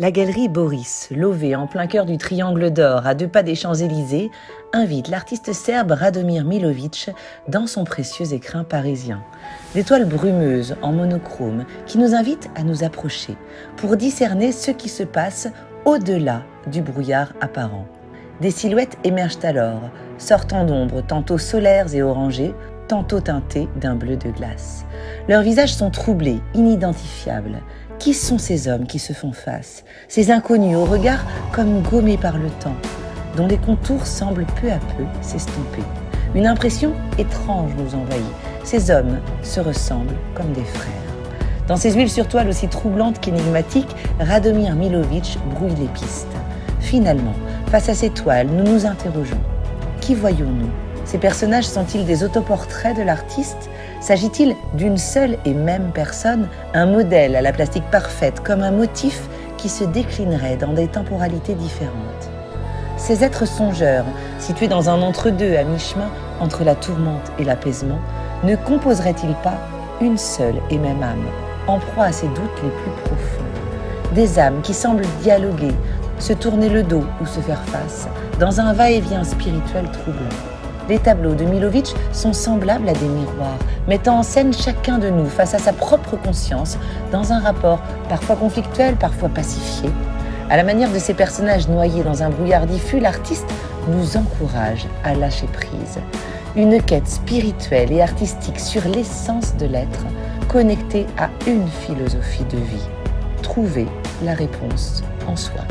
La galerie Boris, levée en plein cœur du Triangle d'Or, à 2 pas des Champs-Élysées, invite l'artiste serbe Radomir Milović dans son précieux écrin parisien. Des toiles brumeuses en monochrome qui nous invitent à nous approcher pour discerner ce qui se passe au-delà du brouillard apparent. Des silhouettes émergent alors, sortant d'ombres tantôt solaires et orangées, tantôt teintées d'un bleu de glace. Leurs visages sont troublés, inidentifiables. Qui sont ces hommes qui se font face, ces inconnus au regard comme gommés par le temps, dont les contours semblent peu à peu s'estomper? Une impression étrange nous envahit. Ces hommes se ressemblent comme des frères. Dans ces huiles sur toile aussi troublantes qu'énigmatiques, Radomir Milović brouille les pistes. Finalement, face à ces toiles, nous nous interrogeons. Qui voyons-nous? Ces personnages sont-ils des autoportraits de l'artiste? S'agit-il d'une seule et même personne, un modèle à la plastique parfaite, comme un motif qui se déclinerait dans des temporalités différentes? Ces êtres songeurs, situés dans un entre-deux à mi-chemin entre la tourmente et l'apaisement, ne composeraient-ils pas une seule et même âme, en proie à ses doutes les plus profonds? Des âmes qui semblent dialoguer, se tourner le dos ou se faire face, dans un va-et-vient spirituel troublant. Les tableaux de Milović sont semblables à des miroirs, mettant en scène chacun de nous face à sa propre conscience, dans un rapport parfois conflictuel, parfois pacifié. À la manière de ces personnages noyés dans un brouillard diffus, l'artiste nous encourage à lâcher prise. Une quête spirituelle et artistique sur l'essence de l'être, connectée à une philosophie de vie. Trouver la réponse en soi.